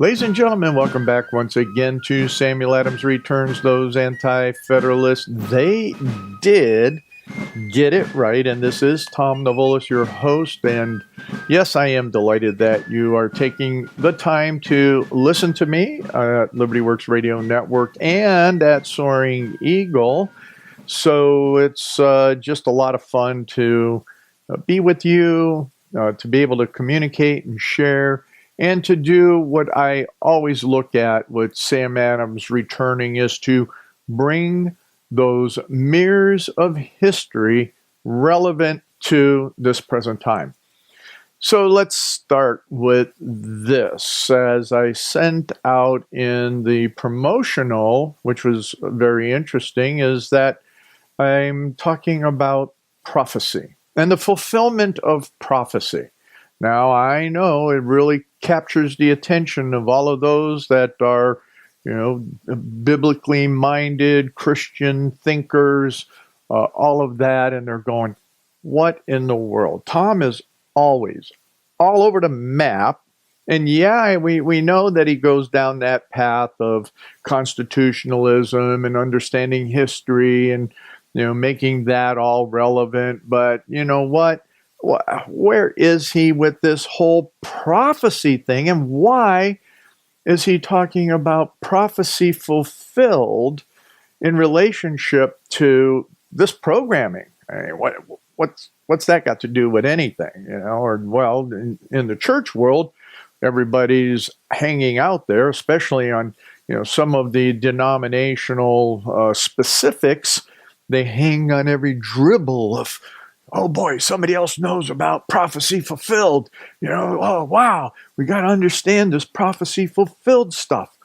Ladies and gentlemen, welcome back once again to Samuel Adams Returns. Those Anti-Federalists, they did get it right. And this is Tom Novolis, your host. And yes, I am delighted that you are taking the time to listen to me at Liberty Works Radio Network and at Soaring Eagle. So it's just a lot of fun to be with you, to be able to communicate and share, and to do what I always look at with Sam Adams returning is to bring those mirrors of history relevant to this present time. So let's start with this. As I sent out in the promotional, which was very interesting, is that I'm talking about prophecy and the fulfillment of prophecy. Now, I know it really captures the attention of all of those that are, biblically minded Christian thinkers, all of that, and they're going, what in the world? Tom is always all over the map. And yeah, we know that he goes down that path of constitutionalism and understanding history and, making that all relevant. But you know what? Where is he with this whole prophecy thing? And why is he talking about prophecy fulfilled in relationship to this programming? I mean, what's that got to do with anything? Or well, in the church world, everybody's hanging out there, especially on some of the denominational specifics. They hang on every dribble of, oh boy, somebody else knows about prophecy fulfilled. Oh wow, we got to understand this prophecy fulfilled stuff.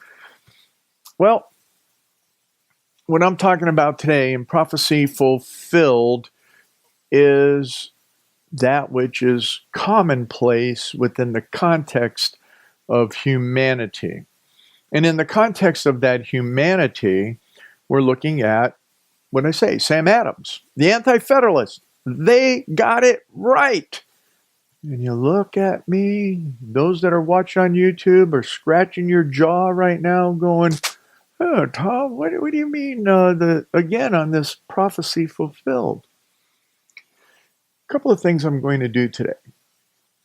Well, what I'm talking about today in prophecy fulfilled is that which is commonplace within the context of humanity. And in the context of that humanity, we're looking at, what I say, Sam Adams, the Anti-Federalists. They got it right. And you look at me, those that are watching on YouTube are scratching your jaw right now going, oh, Tom, what do you mean again on this prophecy fulfilled? A couple of things I'm going to do today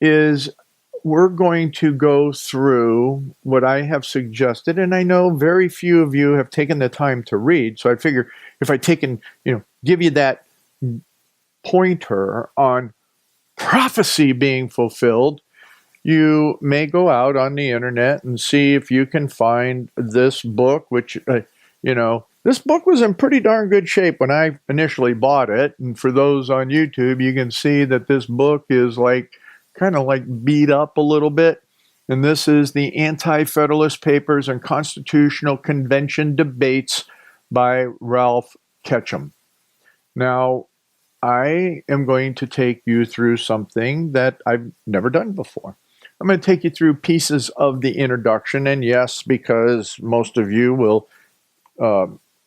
is we're going to go through what I have suggested, and I know very few of you have taken the time to read, so I figure if I take and give you that pointer on prophecy being fulfilled, you may go out on the internet and see if you can find this book, which, this book was in pretty darn good shape when I initially bought it. And for those on YouTube, you can see that this book is kind of beat up a little bit. And this is the Anti-Federalist Papers and Constitutional Convention Debates by Ralph Ketcham. Now, I am going to take you through something that I've never done before. I'm going to take you through pieces of the introduction, and yes, because most of you will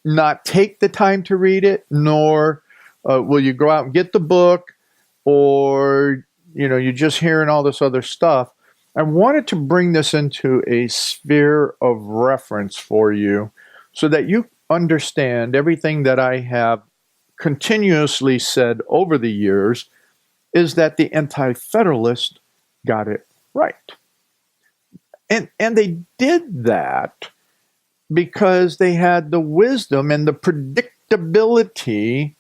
not take the time to read it, nor will you go out and get the book, or you're just hearing all this other stuff. I wanted to bring this into a sphere of reference for you so that you understand everything that I have continuously said over the years is that the Anti-Federalists got it right. And they did that because they had the wisdom and the predictability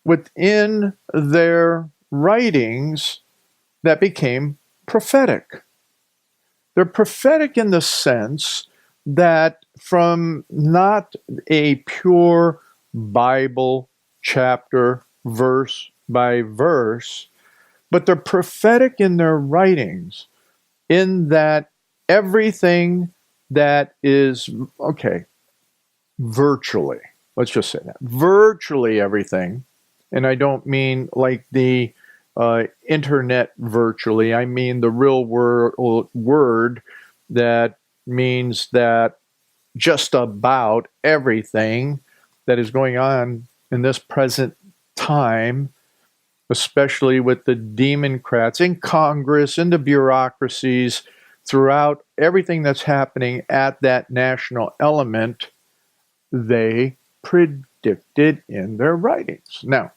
within their writings that became prophetic. They're prophetic in the sense that from not a pure Bible chapter, verse by verse, but they're prophetic in their writings in that everything that is, virtually, let's just say that, virtually everything, and I don't mean like the internet virtually, I mean the real word that means that just about everything that is going on in this present time, especially with the Democrats in Congress, in the bureaucracies throughout everything that's happening at that national element, they predicted in their writings. Now,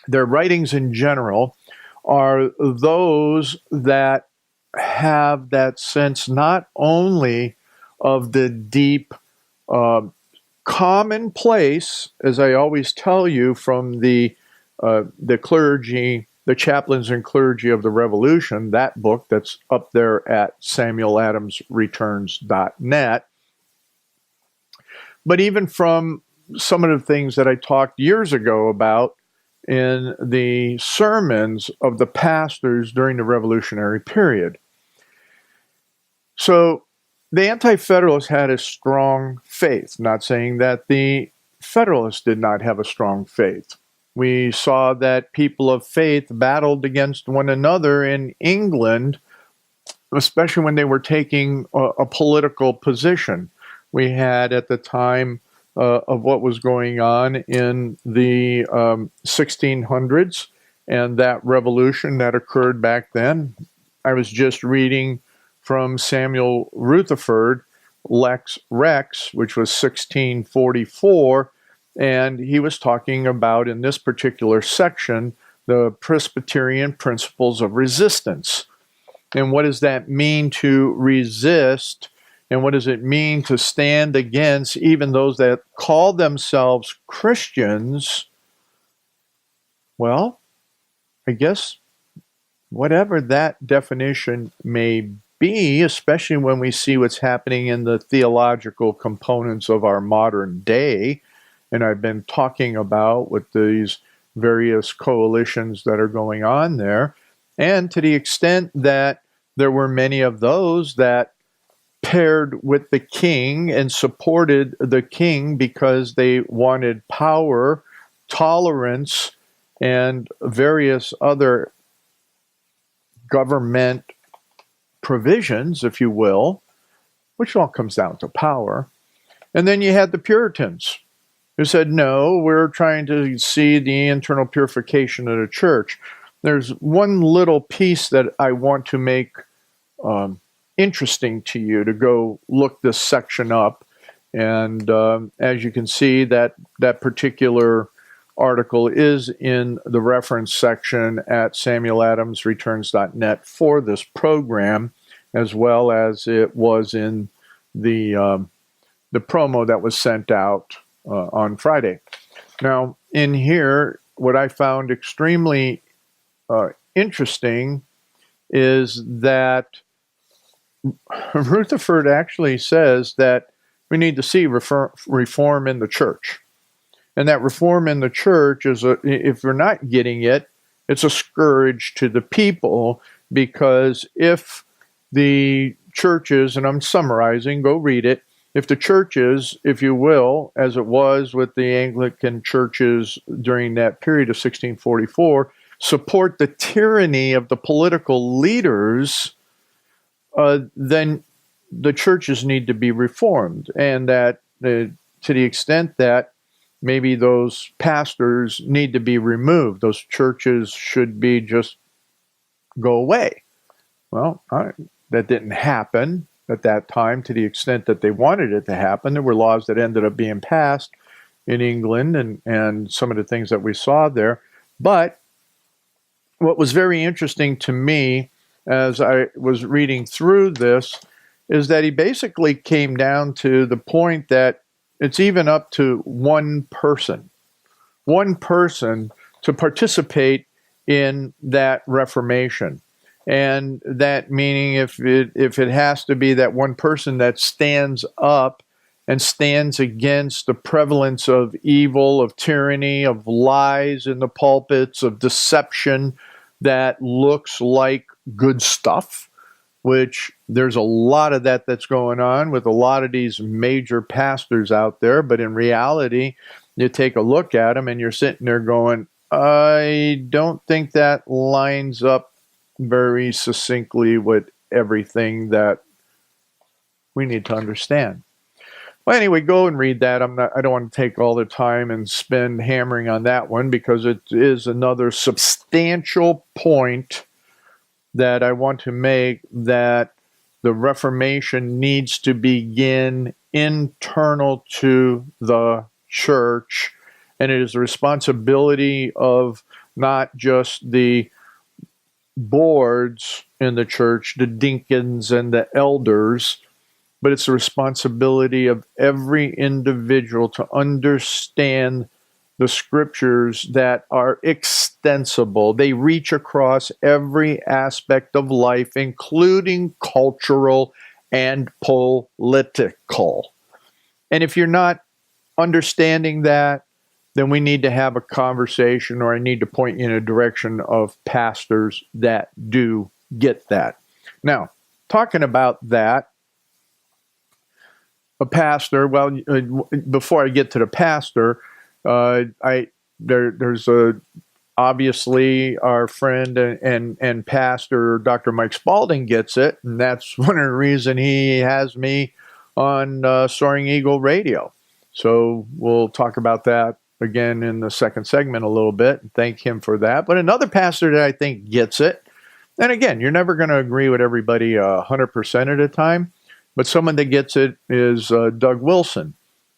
their writings in general are those that have that sense not only of the deep commonplace, as I always tell you from the clergy, the chaplains and clergy of the Revolution, that book that's up there at samueladamsreturns.net, but even from some of the things that I talked years ago about in the sermons of the pastors during the Revolutionary period. So the Anti-Federalists had a strong faith, not saying that the Federalists did not have a strong faith. We saw that people of faith battled against one another in England, especially when they were taking a political position. We had at the time of what was going on in the 1600s and that revolution that occurred back then. I was just reading from Samuel Rutherford, Lex Rex, which was 1644, and he was talking about, in this particular section, the Presbyterian principles of resistance. And what does that mean to resist? And what does it mean to stand against even those that call themselves Christians? Well, I guess whatever that definition may be, especially when we see what's happening in the theological components of our modern day, and I've been talking about with these various coalitions that are going on there, and to the extent that there were many of those that paired with the king and supported the king because they wanted power, tolerance, and various other government provisions, if you will, which all comes down to power. And then you had the Puritans who said, no, we're trying to see the internal purification of the church. There's one little piece that I want to make interesting to you to go look this section up. And as you can see, that particular article is in the reference section at samueladamsreturns.net for this program, as well as it was in the promo that was sent out on Friday. Now, in here, what I found extremely interesting is that Rutherford actually says that we need to see reform in the church. And that reform in the church is, if you're not getting it, it's a scourge to the people, because if the churches, and I'm summarizing, go read it, if the churches, if you will, as it was with the Anglican churches during that period of 1644, support the tyranny of the political leaders, then the churches need to be reformed. And that to the extent that maybe those pastors need to be removed, those churches should be just go away. Well, that didn't happen at that time to the extent that they wanted it to happen. There were laws that ended up being passed in England and some of the things that we saw there. But what was very interesting to me as I was reading through this is that he basically came down to the point that it's even up to one person to participate in that reformation. And that meaning if it has to be that one person that stands up and stands against the prevalence of evil, of tyranny, of lies in the pulpits, of deception that looks like good stuff, which there's a lot of that's going on with a lot of these major pastors out there. But in reality, you take a look at them and you're sitting there going, I don't think that lines up very succinctly with everything that we need to understand. Well, anyway, go and read that. I don't want to take all the time and spend hammering on that one, because it is another substantial point that I want to make, that the Reformation needs to begin internal to the church, and it is the responsibility of not just the boards in the church, the deacons and the elders, but it's the responsibility of every individual to understand the scriptures that are extensible. They reach across every aspect of life, including cultural and political. And if you're not understanding that, then we need to have a conversation, or I need to point you in a direction of pastors that do get that. Now, talking about that, a pastor, well, before I get to the pastor, there's obviously our friend and pastor, Dr. Mike Spalding, gets it, and that's one of the reasons he has me on Soaring Eagle Radio. So we'll talk about that again in the second segment a little bit, and thank him for that. But another pastor that I think gets it, and again, you're never going to agree with everybody 100% of the time, but someone that gets it is Doug Wilson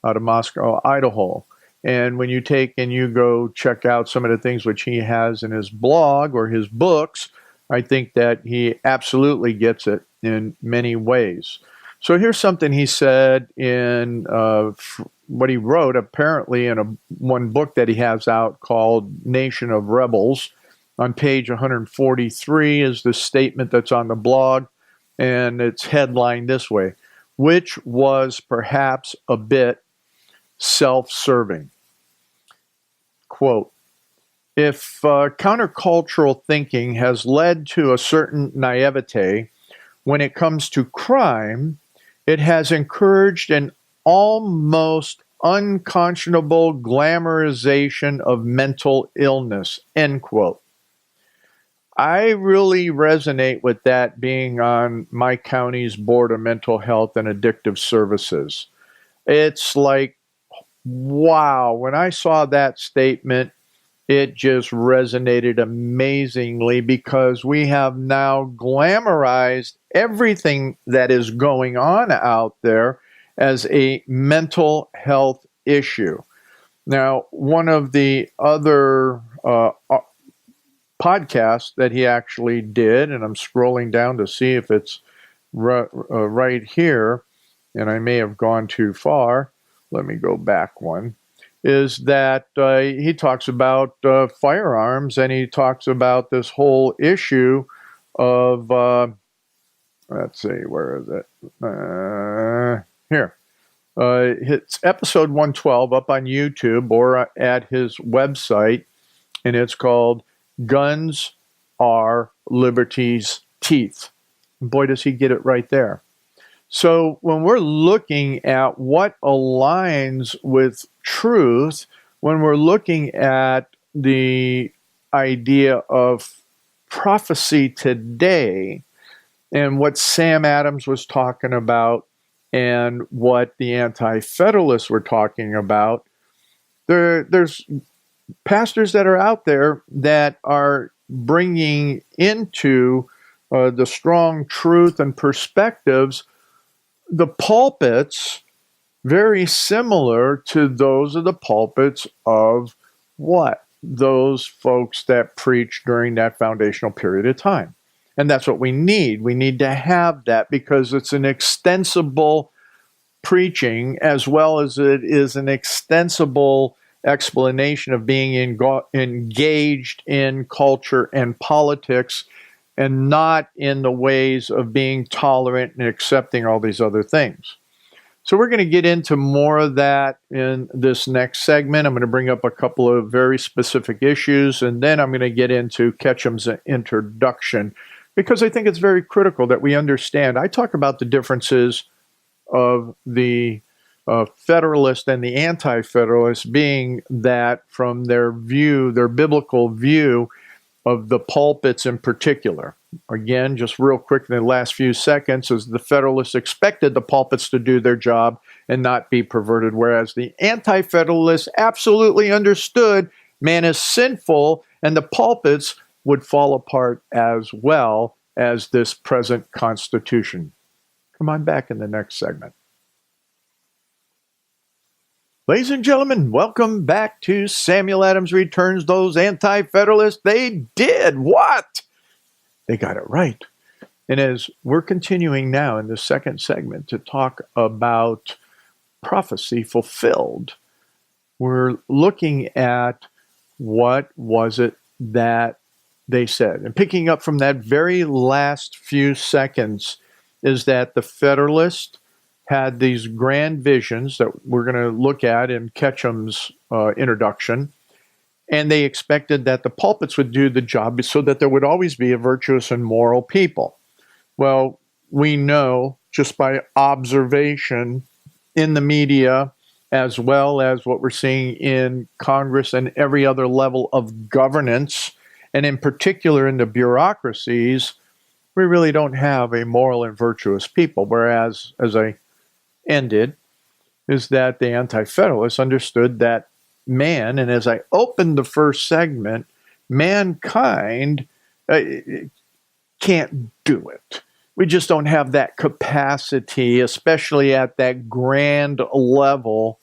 out of Moscow, Idaho. And when you take and you go check out some of the things which he has in his blog or his books, I think that he absolutely gets it in many ways. So here's something he said in what he wrote, apparently in one book that he has out called Nation of Rebels. On page 143 is the statement that's on the blog, and it's headlined this way: which was perhaps a bit self-serving. Quote, if countercultural thinking has led to a certain naivete when it comes to crime, it has encouraged an almost unconscionable glamorization of mental illness, end quote. I really resonate with that, being on my county's Board of Mental Health and Addictive Services. It's like, wow, when I saw that statement, it just resonated amazingly, because we have now glamorized everything that is going on out there as a mental health issue. Now, one of the other podcasts that he actually did, and I'm scrolling down to see if it's right here, and I may have gone too far. Let me go back one. Is that he talks about firearms, and he talks about this whole issue of, let's see, where is it? Here. It's episode 112 up on YouTube or at his website, and it's called Guns Are Liberty's Teeth. And boy, does he get it right there. So when we're looking at what aligns with truth, when we're looking at the idea of prophecy today and what Sam Adams was talking about and what the Anti-Federalists were talking about, there's pastors that are out there that are bringing into the strong truth and perspectives the pulpits very similar to those of the pulpits of what? Those folks that preached during that foundational period of time. And that's what we need. We need to have that, because it's an extensible preaching, as well as it is an extensible explanation of being engaged in culture and politics, and not in the ways of being tolerant and accepting all these other things. So we're going to get into more of that in this next segment. I'm going to bring up a couple of very specific issues, and then I'm going to get into Ketcham's introduction, because I think it's very critical that we understand. I talk about the differences of the Federalist and the Anti-Federalist, being that from their view, their biblical view of the pulpits in particular. Again, just real quick in the last few seconds, is the Federalists expected the pulpits to do their job and not be perverted, whereas the Anti-Federalists absolutely understood man is sinful and the pulpits would fall apart as well as this present Constitution. Come on back in the next segment. Ladies and gentlemen, welcome back to Samuel Adams Returns. Those Anti-Federalists, they did what? They got it right. And as we're continuing now in the second segment to talk about prophecy fulfilled, we're looking at what was it that they said. And picking up from that very last few seconds is that the Federalists had these grand visions that we're going to look at in Ketcham's introduction, and they expected that the pulpits would do the job so that there would always be a virtuous and moral people. Well, we know just by observation in the media, as well as what we're seeing in Congress and every other level of governance, and in particular in the bureaucracies, we really don't have a moral and virtuous people. Whereas, as I ended, is that the Anti-Federalists understood that man, and as I opened the first segment, mankind can't do it. We just don't have that capacity, especially at that grand level,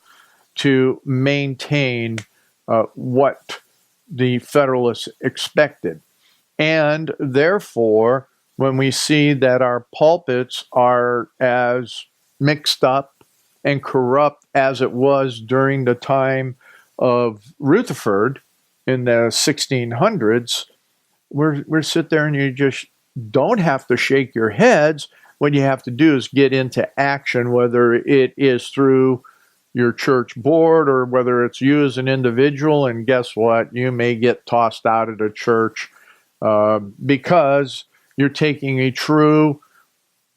to maintain what the Federalists expected. And therefore, when we see that our pulpits are as mixed up and corrupt as it was during the time of Rutherford in the 1600s, we're sit there and you just don't have to shake your heads. What you have to do is get into action, whether it is through your church board or whether it's you as an individual. And guess what? You may get tossed out of the church because you're taking a true,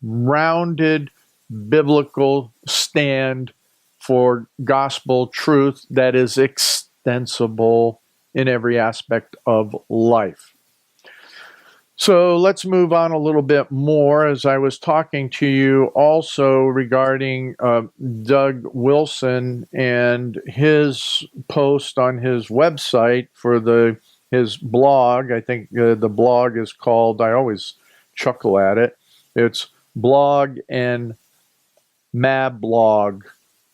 rounded, biblical stand for gospel truth that is extensible in every aspect of life. So let's move on a little bit more. As I was talking to you also regarding Doug Wilson and his post on his website for his blog. I think the blog is called, I always chuckle at it, it's Blog and Mablog.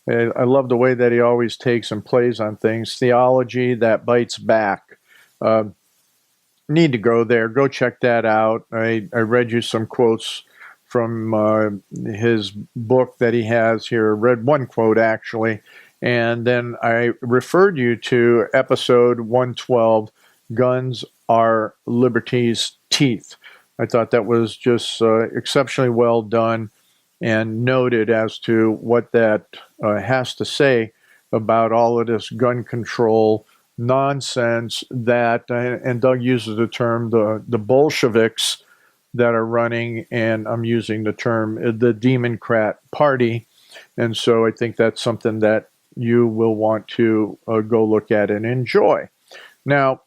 I love the way that he always takes and plays on things. Theology that bites back. Need to go there. Go check that out. I read you some quotes from his book that he has here. I read one quote, actually. And then I referred you to episode 112, Guns Are Liberty's Teeth. I thought that was just exceptionally well done and noted as to what that has to say about all of this gun control nonsense that, and Doug uses the term, the Bolsheviks that are running, and I'm using the term, the Democrat Party. And so I think that's something that you will want to go look at and enjoy. Now,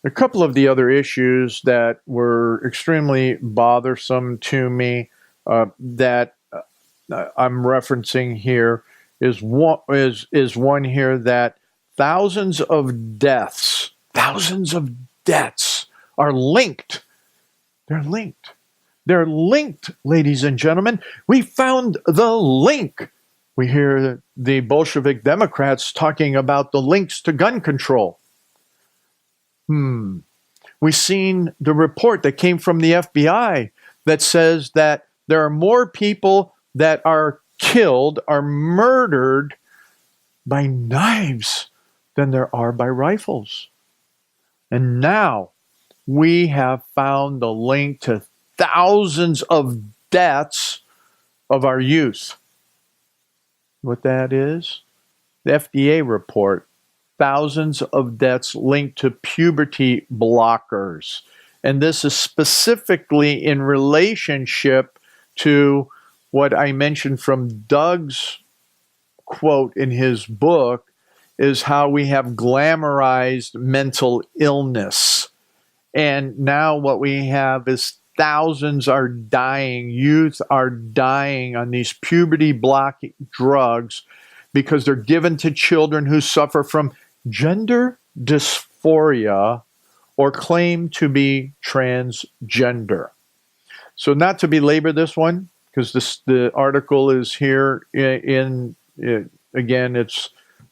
a couple of the other issues that were extremely bothersome to me that I'm referencing here is one here that thousands of deaths are linked. They're linked. They're linked, ladies and gentlemen. We found the link. We hear the Bolshevik Democrats talking about the links to gun control. We've seen the report that came from the FBI that says that there are more people that are killed, are murdered by knives than there are by rifles. And now we have found the link to thousands of deaths of our youth. What that is? The FDA report. Thousands of deaths linked to puberty blockers. And this is specifically in relationship to what I mentioned from Doug's quote in his book, is how we have glamorized mental illness. And now what we have is thousands are dying, youth are dying on these puberty blocking drugs because they're given to children who suffer from gender dysphoria or claim to be transgender. So not to belabor this one, because the article is here again, it's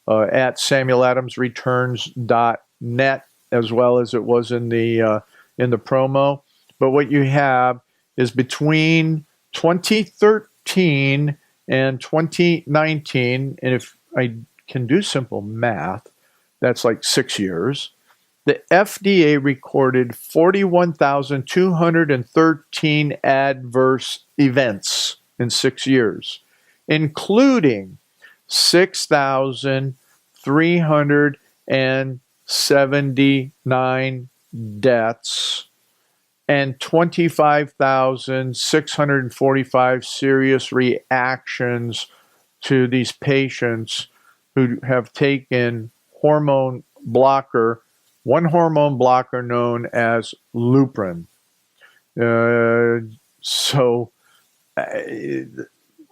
at samueladamsreturns.net, as well as it was in the promo. But what you have is between 2013 and 2019, and if I can do simple math, that's like 6 years. The FDA recorded 41,213 adverse events in 6 years, including 6,379 deaths and 25,645 serious reactions to these patients who have taken one hormone blocker known as Lupron.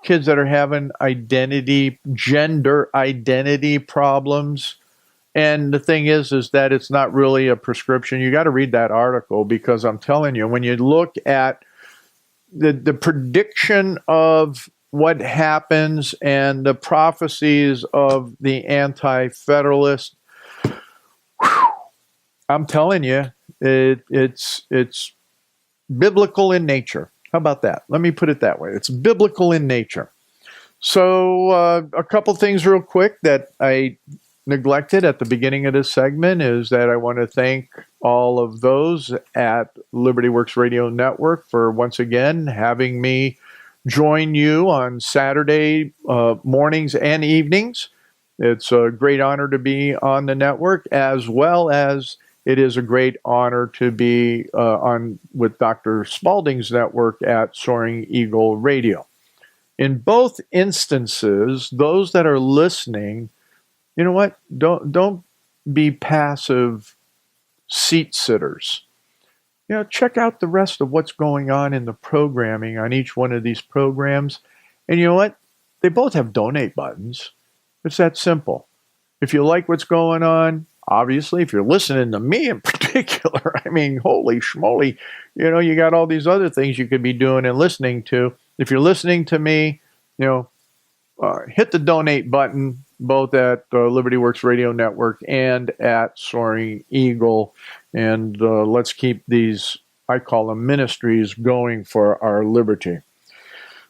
Kids that are having gender identity problems. And the thing is that it's not really a prescription. You got to read that article, because I'm telling you, when you look at the prediction of what happens and the prophecies of the Anti-Federalist, I'm telling you, it's biblical in nature. How about that? Let me put it that way. It's biblical in nature. So a couple things real quick that I neglected at the beginning of this segment is that I want to thank all of those at Liberty Works Radio Network for once again having me join you on Saturday mornings and evenings. It's a great honor to be on the network, as well as it is a great honor to be on with Dr. Spalding's network at Soaring Eagle Radio. In both instances, those that are listening, you know what? Don't be passive seat sitters. Check out the rest of what's going on in the programming on each one of these programs. And you know what? They both have donate buttons. It's that simple. If you like what's going on, obviously, if you're listening to me in particular, I mean, holy schmoly, you got all these other things you could be doing and listening to. If you're listening to me, hit the donate button, both at Liberty Works Radio Network and at Soaring Eagle. And let's keep these, I call them ministries, going for our liberty.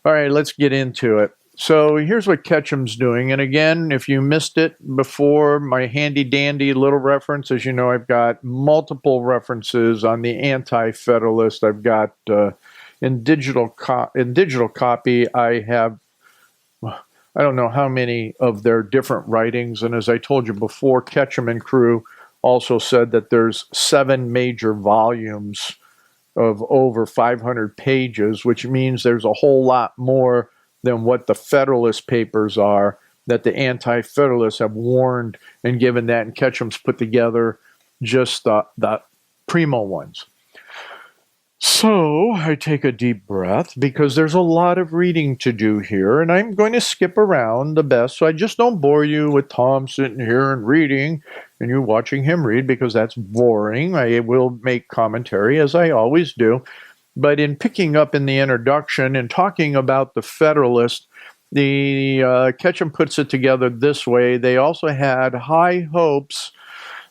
All right, let's get into it. So here's what Ketcham's doing. And again, if you missed it before, my handy-dandy little reference, as you know, I've got multiple references on the Anti-Federalist. I've got in digital copy, I have, I don't know how many of their different writings. And as I told you before, Ketcham and crew also said that there's 7 major volumes of over 500 pages, which means there's a whole lot more than what the Federalist Papers are, that the Anti-Federalists have warned and given that, and Ketcham's put together just the primo ones. So I take a deep breath, because there's a lot of reading to do here, and I'm going to skip around the best so I just don't bore you with Tom sitting here and reading and you watching him read, because that's boring. I will make commentary, as I always do. But in picking up in the introduction and talking about the Federalist, the Ketcham puts it together this way. They also had high hopes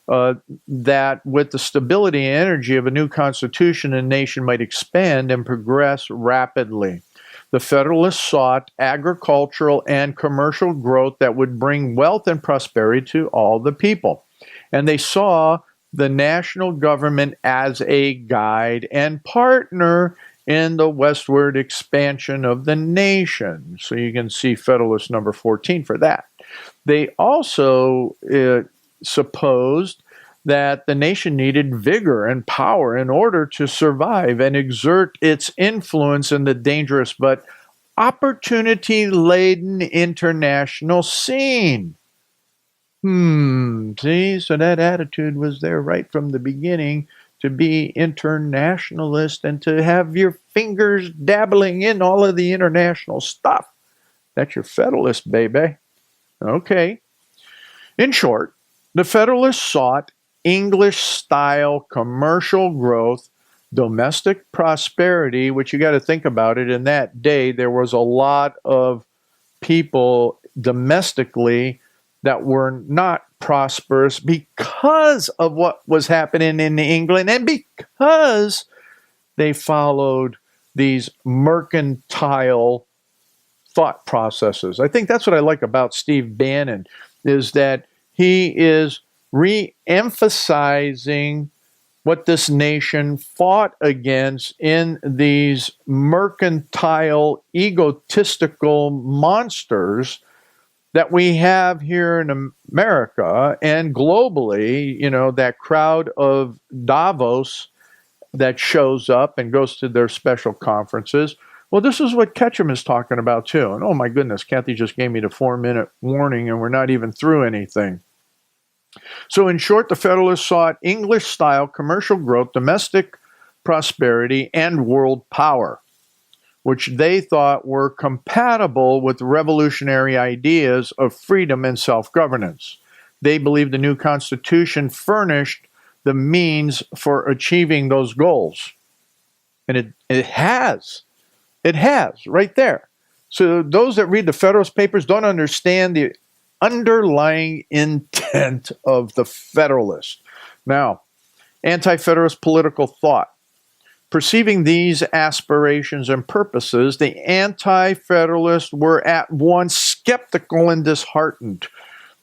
that with the stability and energy of a new constitution, the nation might expand and progress rapidly. The Federalists sought agricultural and commercial growth that would bring wealth and prosperity to all the people. And they saw the national government as a guide and partner in the westward expansion of the nation. So you can see Federalist number 14 for that. They also supposed that the nation needed vigor and power in order to survive and exert its influence in the dangerous but opportunity-laden international scene. See, so that attitude was there right from the beginning, to be internationalist and to have your fingers dabbling in all of the international stuff. That's your Federalist, baby. Okay. In short, the Federalists sought English-style commercial growth domestic prosperity, which you got to think about it. In that day, there was a lot of people domestically that were not prosperous because of what was happening in England and because they followed these mercantile thought processes. I think that's what I like about Steve Bannon, is that he is re-emphasizing what this nation fought against in these mercantile, egotistical monsters that we have here in America and globally. You know, that crowd of Davos that shows up and goes to their special conferences. Well, this is what Ketcham is talking about too. And oh my goodness, Kathy just gave me the 4-minute warning and we're not even through anything. So in short, the Federalists sought English-style commercial growth, domestic prosperity, and world power, which they thought were compatible with revolutionary ideas of freedom and self-governance. They believed the new Constitution furnished the means for achieving those goals. And it has. It has, right there. So those that read the Federalist Papers don't understand the underlying intent of the Federalist. Now, anti-Federalist political thought. Perceiving these aspirations and purposes, the Anti-Federalists were at once skeptical and disheartened.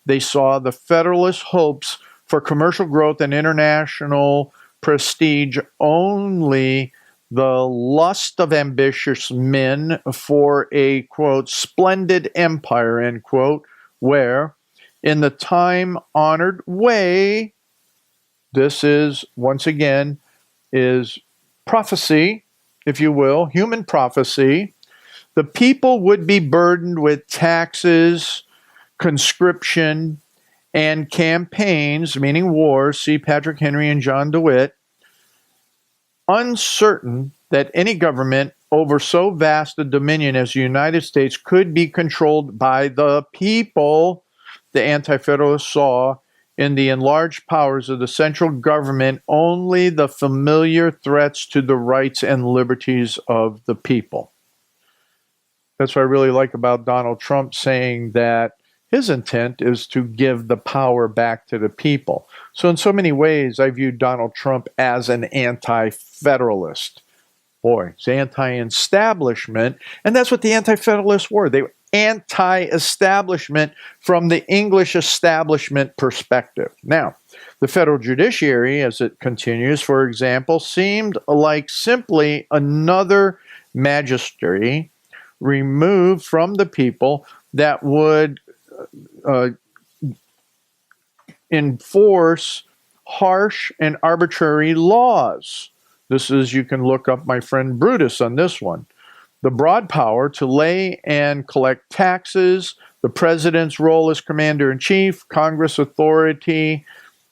They saw the Federalist hopes for commercial growth and international prestige only the lust of ambitious men for a, quote, splendid empire, end quote, where, in the time-honored way, this is, once again, is prophecy, if you will, human prophecy, the people would be burdened with taxes, conscription, and campaigns, meaning wars, see Patrick Henry and John DeWitt, uncertain that any government over so vast a dominion as the United States could be controlled by the people. The Anti-Federalists saw in the enlarged powers of the central government only the familiar threats to the rights and liberties of the people. That's what I really like about Donald Trump saying that his intent is to give the power back to the people. So in so many ways, I view Donald Trump as an anti-federalist. Boy, it's anti-establishment, and that's what the Anti-Federalists were. They were anti-establishment from the English establishment perspective. Now, the federal judiciary, as it continues, for example, seemed like simply another magistracy removed from the people that would enforce harsh and arbitrary laws. This is, you can look up my friend Brutus on this one. The broad power to lay and collect taxes, the president's role as commander-in-chief, Congress authority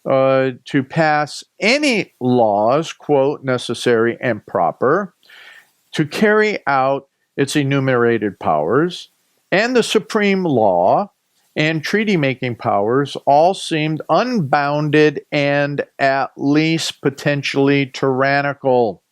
to pass any laws, quote, necessary and proper, to carry out its enumerated powers, and the supreme law and treaty-making powers all seemed unbounded and at least potentially tyrannical.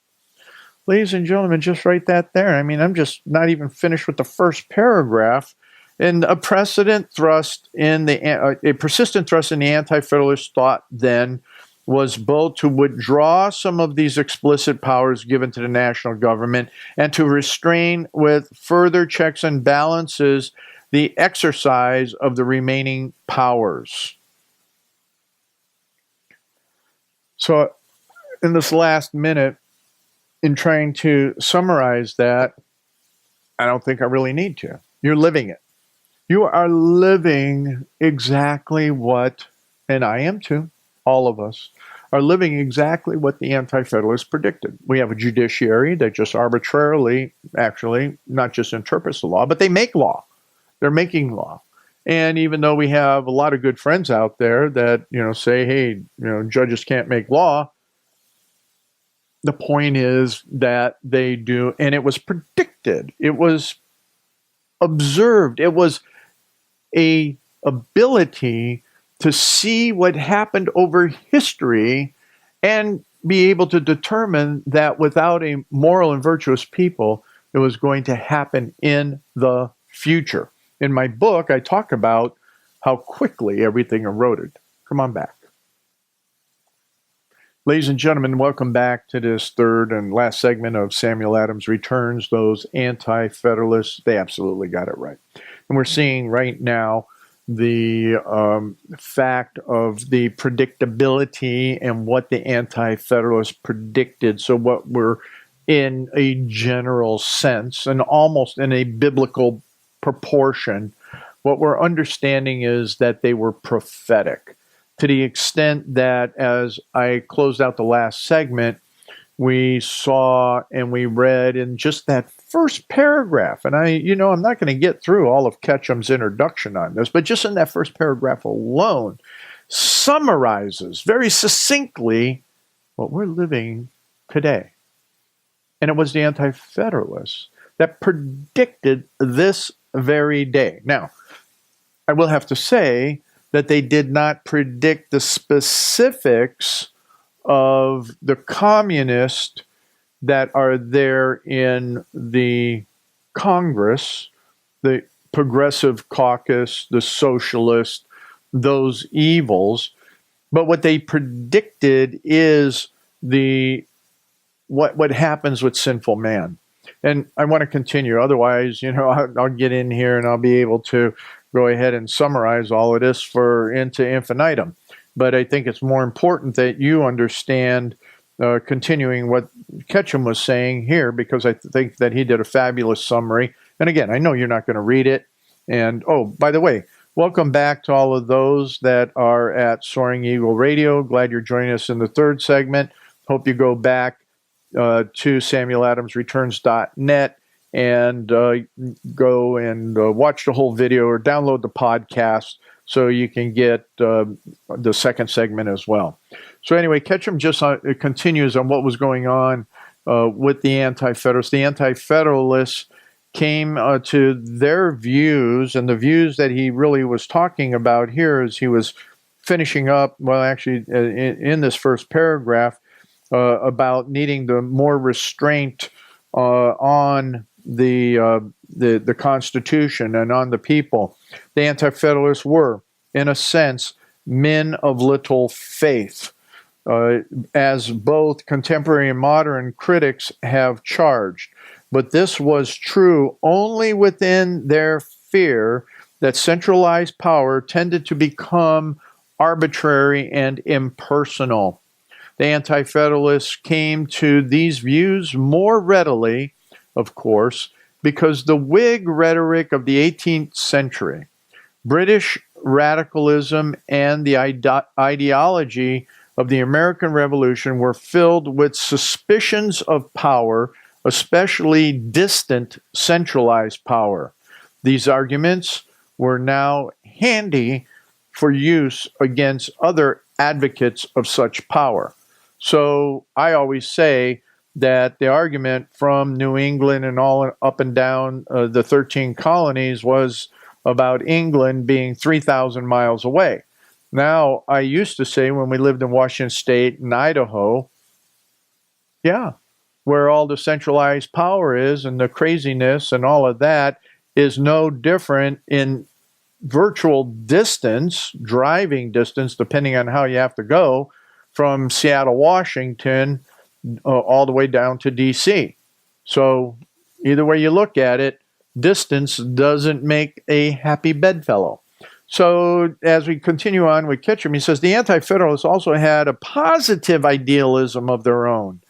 Ladies and gentlemen, just write that there. I mean, I'm just not even finished with the first paragraph. And a persistent thrust in the Anti-Federalist thought then was both to withdraw some of these explicit powers given to the national government and to restrain with further checks and balances the exercise of the remaining powers. So in this last minute, in trying to summarize that, I don't think I really need to. You're living it. You are living exactly what, and I am too, all of us, are living exactly what the Anti-Federalists predicted. We have a judiciary that just arbitrarily, actually, not just interprets the law, but they make law. They're making law. And even though we have a lot of good friends out there that, say, hey, judges can't make law, the point is that they do, and it was predicted. It was observed. It was a ability to see what happened over history and be able to determine that without a moral and virtuous people, it was going to happen in the future. In my book, I talk about how quickly everything eroded. Come on back. Ladies and gentlemen, welcome back to this third and last segment of Samuel Adams Returns. Those Anti-Federalists, they absolutely got it right. And we're seeing right now the fact of the predictability and what the Anti-Federalists predicted. So what we're in a general sense and almost in a biblical proportion, what we're understanding is that they were prophetic. To the extent that, as I closed out the last segment, we saw and we read in just that first paragraph, and I'm not going to get through all of Ketcham's introduction on this, but just in that first paragraph alone, summarizes very succinctly what we're living today. And it was the Anti-Federalists that predicted this very day. Now, I will have to say that they did not predict the specifics of the communists that are there in the Congress, the Progressive Caucus, the Socialist, those evils. But what they predicted is what happens with sinful man. And I want to continue. Otherwise, I'll get in here and I'll be able to go ahead and summarize all of this into infinitum. But I think it's more important that you understand, continuing what Ketcham was saying here, because I think that he did a fabulous summary. And again, I know you're not going to read it. And, oh, by the way, welcome back to all of those that are at Soaring Eagle Radio. Glad you're joining us in the third segment. Hope you go back to SamuelAdamsReturns.net and go and watch the whole video or download the podcast so you can get the second segment as well. So anyway, Ketcham just continues on what was going on with the Anti-Federalists. The Anti-Federalists came to their views, and the views that he really was talking about here as he was finishing up, well, actually in this first paragraph, about needing the more restraint on the Constitution and on the people. The Anti-Federalists were, in a sense, men of little faith, as both contemporary and modern critics have charged. But this was true only within their fear that centralized power tended to become arbitrary and impersonal. The Anti-Federalists came to these views more readily, of course, because the Whig rhetoric of the 18th century, British radicalism, and the ideology of the American Revolution were filled with suspicions of power, especially distant centralized power. These arguments were now handy for use against other advocates of such power. So I always say that the argument from New England and all up and down the 13 colonies was about England being 3,000 miles away. Now, I used to say when we lived in Washington State and Idaho, yeah, where all the centralized power is and the craziness and all of that is no different in virtual distance, driving distance, depending on how you have to go, from Seattle, Washington, all the way down to D.C. So either way you look at it, distance doesn't make a happy bedfellow. So as we continue on with Ketcham, he says the Anti-Federalists also had a positive idealism of their own,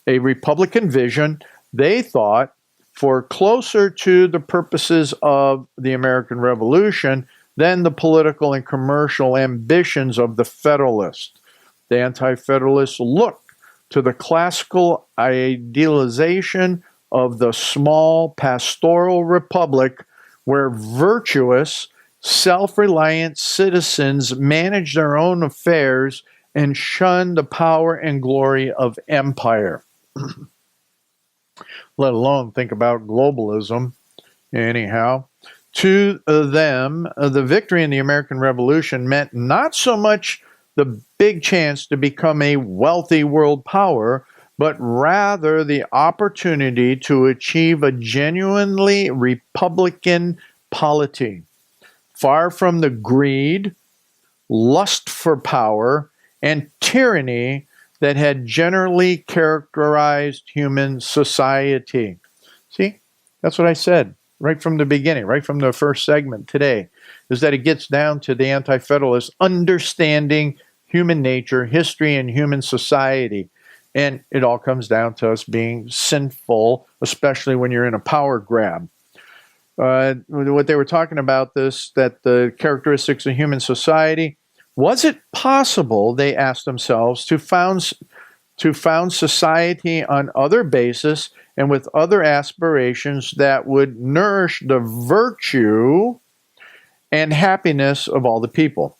a Republican vision, they thought, for closer to the purposes of the American Revolution than the political and commercial ambitions of the Federalists. The Anti-Federalists looked to the classical idealization of the small pastoral republic where virtuous, self-reliant citizens manage their own affairs and shun the power and glory of empire. Let alone think about globalism. Anyhow, to them, the victory in the American Revolution meant not so much the big chance to become a wealthy world power, but rather the opportunity to achieve a genuinely Republican polity, far from the greed, lust for power, and tyranny that had generally characterized human society. See, that's what I said right from the beginning, right from the first segment today, is that it gets down to the Anti-Federalists understanding human nature, history, and human society. And it all comes down to us being sinful, especially when you're in a power grab. What they were talking about that the characteristics of human society, was it possible, they asked themselves, to found society on other bases and with other aspirations that would nourish the virtue and happiness of all the people?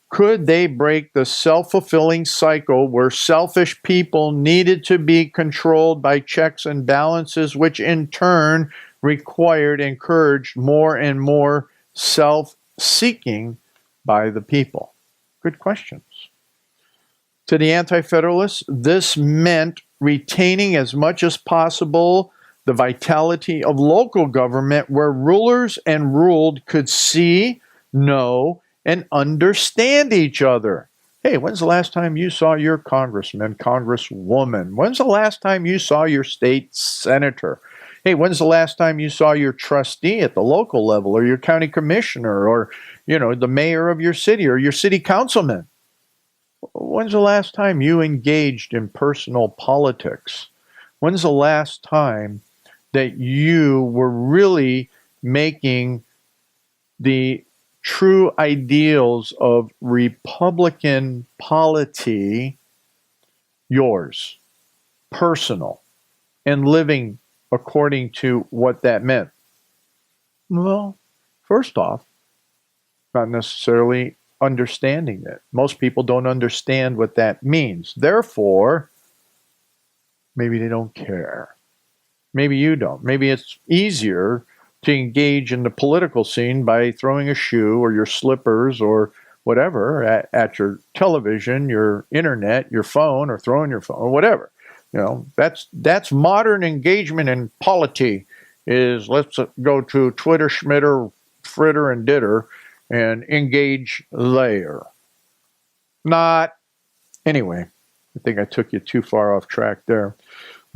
Could they break the self-fulfilling cycle where selfish people needed to be controlled by checks and balances, which in turn encouraged more and more self-seeking by the people? Good questions. To the Anti-Federalists, this meant retaining as much as possible the vitality of local government where rulers and ruled could see, know, and understand each other. Hey, when's the last time you saw your congressman, congresswoman? When's the last time you saw your state senator? Hey, when's the last time you saw your trustee at the local level, or your county commissioner, or, the mayor of your city, or your city councilman? When's the last time you engaged in personal politics? When's the last time that you were really making the true ideals of Republican polity yours, personal, and living according to what that meant? Well, first off, not necessarily understanding it. Most people don't understand what that means. Therefore, maybe they don't care. Maybe you don't. Maybe it's easier to engage in the political scene by throwing a shoe or your slippers or whatever at your television, your internet, your phone, or throwing your phone, or whatever. That's modern engagement in polity. Is let's go to Twitter, Schmitter, Fritter, and Ditter and engage there. Anyway, I think I took you too far off track there.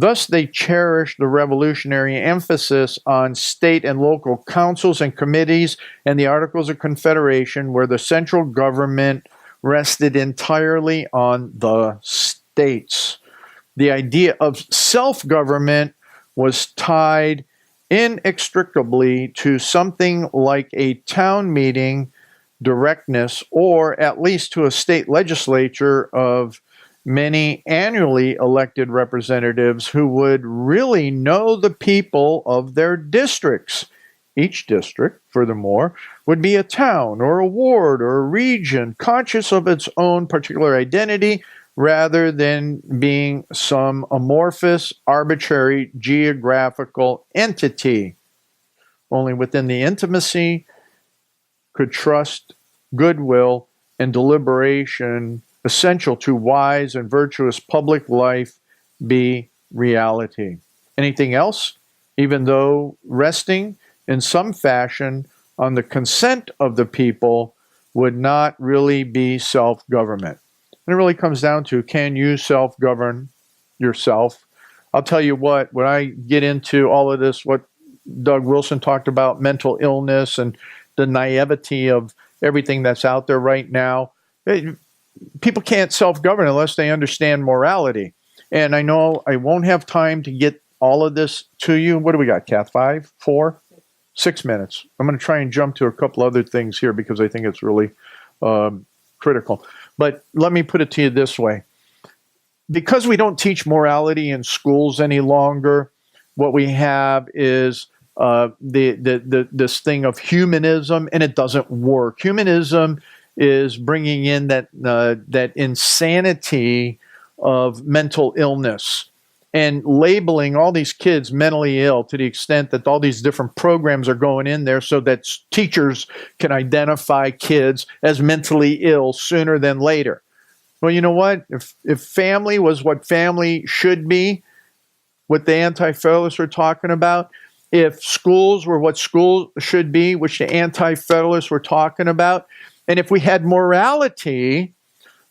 Thus, they cherished the revolutionary emphasis on state and local councils and committees and the Articles of Confederation, where the central government rested entirely on the states. The idea of self-government was tied inextricably to something like a town meeting directness, or at least to a state legislature of many annually elected representatives who would really know the people of their districts. Each district, furthermore, would be a town or a ward or a region, conscious of its own particular identity, rather than being some amorphous, arbitrary geographical entity. Only within the intimacy could trust, goodwill, and deliberation essential to wise and virtuous public life be reality. Anything else, even though resting in some fashion on the consent of the people, would not really be self-government. And it really comes down to, can you self-govern yourself? I'll tell you what, when I get into all of this, what Doug Wilson talked about, mental illness and the naivety of everything that's out there right now, people can't self-govern unless they understand morality. And I know I won't have time to get all of this to you. What do we got, Kath? 5, 4, 6 minutes. I'm going to try and jump to a couple other things here because I think it's really critical. But let me put it to you this way. Because we don't teach morality in schools any longer, what we have is this thing of humanism, and it doesn't work. Humanism is bringing in that insanity of mental illness and labeling all these kids mentally ill to the extent that all these different programs are going in there so that teachers can identify kids as mentally ill sooner than later. Well, you know what? If family was what family should be, what the Anti-Federalists are talking about, if schools were what schools should be, which the Anti-Federalists were talking about, and if we had morality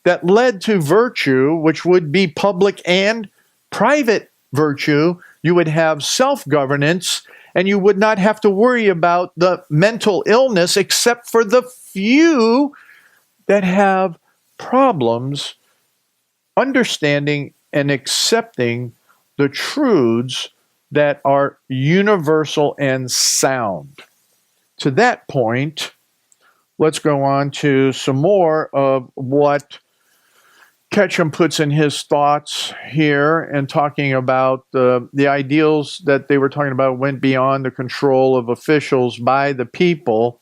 that led to virtue, which would be public and private virtue, you would have self-governance, and you would not have to worry about the mental illness except for the few that have problems understanding and accepting the truths that are universal and sound. To that point, let's go on to some more of what Ketcham puts in his thoughts here, and talking about the ideals that they were talking about went beyond the control of officials by the people.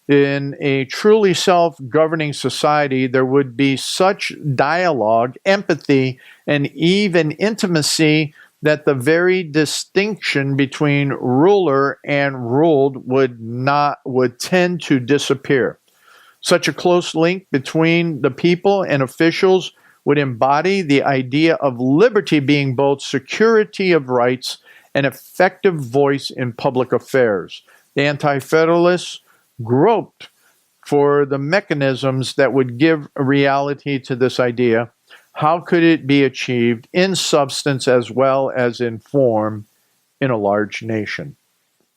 In a truly self-governing society, there would be such dialogue, empathy, and even intimacy that the very distinction between ruler and ruled would tend to disappear. Such a close link between the people and officials would embody the idea of liberty being both security of rights and effective voice in public affairs. The Anti-Federalists groped for the mechanisms that would give reality to this idea. How could it be achieved in substance as well as in form in a large nation?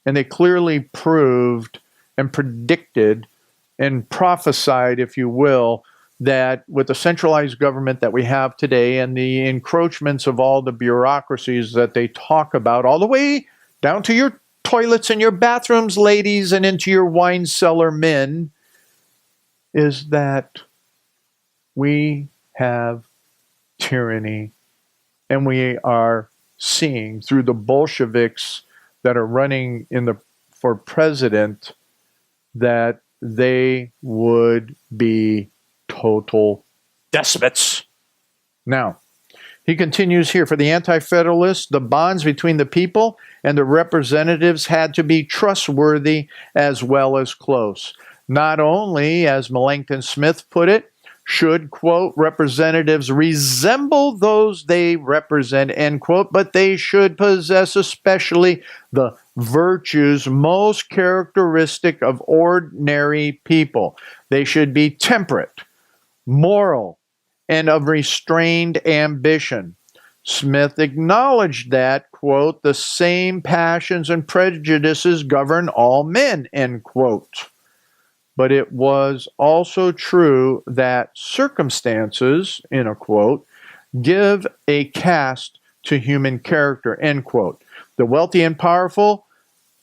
And they clearly proved and predicted and prophesied, if you will, that with the centralized government that we have today and the encroachments of all the bureaucracies that they talk about, all the way down to your toilets and your bathrooms, ladies, and into your wine cellar, men, is that we have tyranny, and we are seeing through the Bolsheviks that are running for president that they would be total despots. Now, he continues here, for the Anti-Federalists, the bonds between the people and the representatives had to be trustworthy as well as close. Not only, as Melancton Smith put it, should, quote, representatives resemble those they represent, end quote, but they should possess especially the virtues most characteristic of ordinary people. They should be temperate, moral, and of restrained ambition. Smith acknowledged that, quote, the same passions and prejudices govern all men, end quote. But it was also true that circumstances, in a quote, give a cast to human character, end quote. The wealthy and powerful,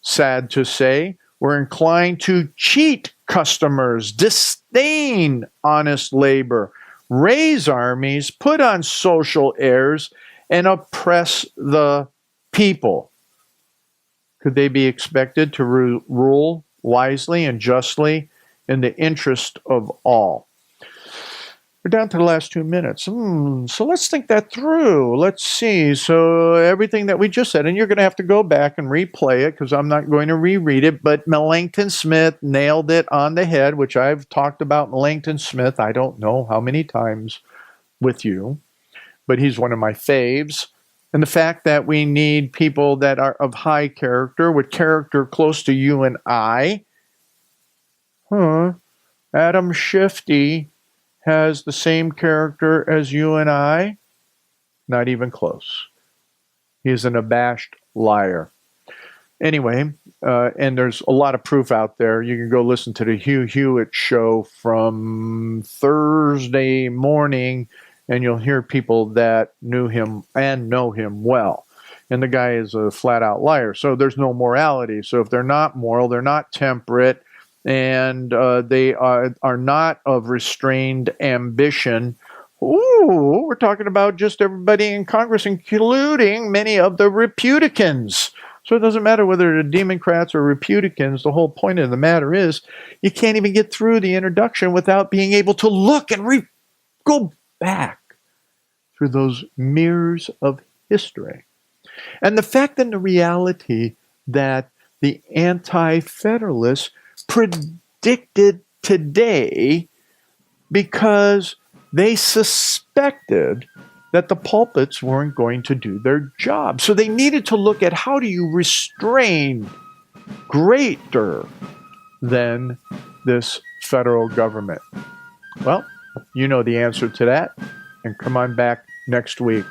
sad to say, were inclined to cheat customers, disdain honest labor, raise armies, put on social airs, and oppress the people. Could they be expected to rule wisely and justly in the interest of all? We're down to the last 2 minutes. So let's think that through. Let's see. So everything that we just said, and you're going to have to go back and replay it because I'm not going to reread it, but Melancton Smith nailed it on the head, which I've talked about Melancton Smith I don't know how many times with you, but he's one of my faves. And the fact that we need people that are of high character, with character close to you and I. Adam Shifty has the same character as you and I? Not even close. He's an abashed liar. Anyway, and there's a lot of proof out there. You can go listen to the Hugh Hewitt show from Thursday morning, and you'll hear people that knew him and know him well. And the guy is a flat-out liar. So there's no morality. So if they're not moral, they're not temperate, and they are not of restrained ambition. Ooh, we're talking about just everybody in Congress, including many of the Republicans. So it doesn't matter whether they're Democrats or Republicans. The whole point of the matter is you can't even get through the introduction without being able to look and go back through those mirrors of history. And the fact and the reality that the Anti-Federalists predicted today, because They suspected that the pulpits weren't going to do their job. So they needed to look at how do you restrain greater than this federal government. Well, you know the answer to that, and come on back next week.